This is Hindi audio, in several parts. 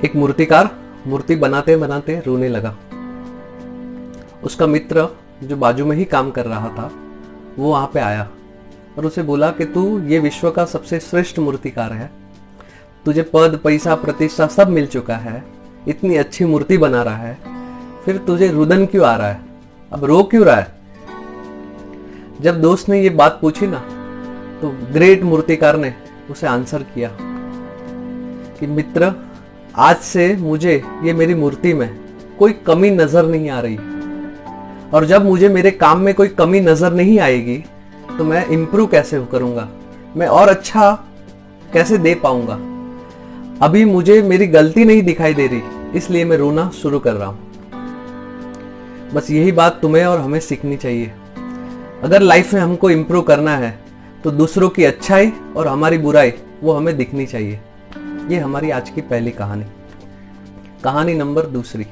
एक मूर्तिकार मूर्ति बनाते बनाते रोने लगा। उसका मित्र जो बाजू में ही काम कर रहा था वो वहां पे आया और उसे बोला कि तू ये विश्व का सबसे श्रेष्ठ मूर्तिकार है, तुझे पद पैसा प्रतिष्ठा सब मिल चुका है, इतनी अच्छी मूर्ति बना रहा है, फिर तुझे रुदन क्यों आ रहा है, अब रो क्यों रहा है। जब दोस्त ने ये बात पूछी ना तो ग्रेट मूर्तिकार ने उसे आंसर किया कि मित्र, आज से मुझे ये मेरी मूर्ति में कोई कमी नजर नहीं आ रही, और जब मुझे मेरे काम में कोई कमी नजर नहीं आएगी तो मैं इंप्रूव कैसे करूंगा, मैं और अच्छा कैसे दे पाऊंगा। अभी मुझे मेरी गलती नहीं दिखाई दे रही, इसलिए मैं रोना शुरू कर रहा हूं। बस यही बात तुम्हें और हमें सीखनी चाहिए। अगर लाइफ में हमको इंप्रूव करना है तो दूसरों की अच्छाई और हमारी बुराई वो हमें दिखनी चाहिए। ये हमारी आज की पहली कहानी। कहानी नंबर दूसरी।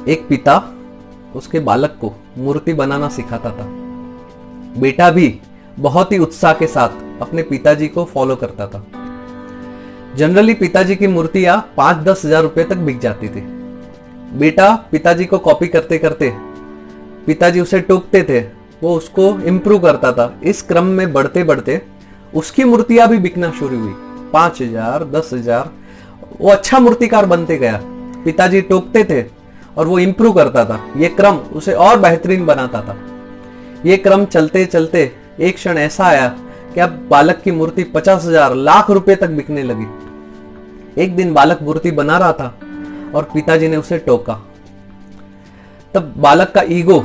एक पिता उसके बालक को मूर्ति बनाना सिखाता था। बेटा भी बहुत ही उत्साह के साथ अपने पिताजी को फॉलो करता था। जनरली पिताजी की मूर्तियां 5-10 हजार रुपए तक बिक जाती थी। बेटा पिताजी को कॉपी करते करते पिताजी उसे टोकते थे, वो उसको इम्प्रूव करता था। इस क्रम में बढ़ते बढ़ते उसकी मूर्तियां भी बिकना शुरू हुई। 5,000, 10,000, वो अच्छा मूर्तिकार बनते गया। पिताजी टोकते थे और वो इम्प्रूव करता था। ये क्रम उसे और बेहतरीन बनाता था। ये क्रम चलते चलते एक क्षण ऐसा आया कि अब बालक की मूर्ति 50,000, लाख रुपए तक बिकने लगी। एक दिन बालक मूर्ति बना रहा था और पिताजी ने उसे टोका। तब बालक का ईगो,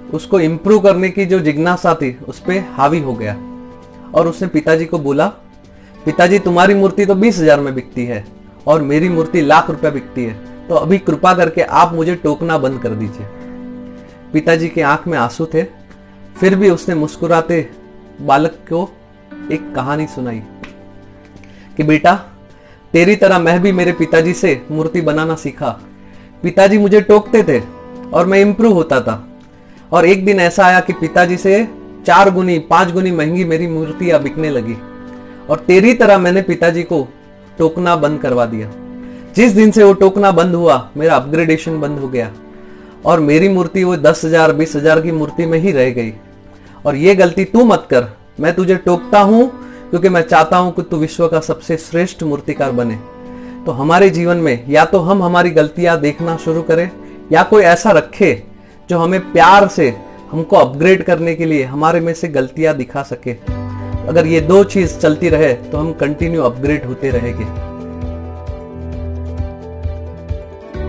उसको इम्प्रूव करने की जो जिज्ञासा थी उस पे हावी हो गया और उसने पिताजी को बोला, पिताजी तुम्हारी मूर्ति तो 20,000 में बिकती है और मेरी मूर्ति लाख रुपए बिकती है, तो अभी कृपा करके आप मुझे टोकना बंद कर दीजिए। पिताजी की आंख में आंसू थे, फिर भी उसने मुस्कुराते बालक को एक कहानी सुनाई कि बेटा, तेरी तरह मैं भी मेरे पिताजी से मूर्ति बनाना सीखा। पिताजी मुझे टोकते थे और मैं इंप्रूव होता था, और एक दिन ऐसा आया कि पिताजी से 4 गुनी 5 गुनी महंगी मेरी मूर्तियां बिकने लगी, और तेरी तरह मैंने पिताजी को टोकना बंद करवा दिया। जिस दिन से वो टोकना बंद हुआ, मेरा अपग्रेडेशन बंद हो गया और मेरी मूर्ति वो 10,000 20,000 की मूर्ति में ही रह गई। और ये गलती तू मत कर। मैं तुझे टोकता हूं क्योंकि मैं चाहता हूं कि तू विश्व का सबसे श्रेष्ठ मूर्तिकार बने। तो हमारे जीवन में या तो हम हमारी गलतियां देखना शुरू करें, या कोई ऐसा रखे जो हमें प्यार से हमको अपग्रेड करने के लिए हमारे में से गलतियां दिखा सके। अगर ये 2 चीज चलती रहे तो हम कंटिन्यू अपग्रेड होते रहेंगे।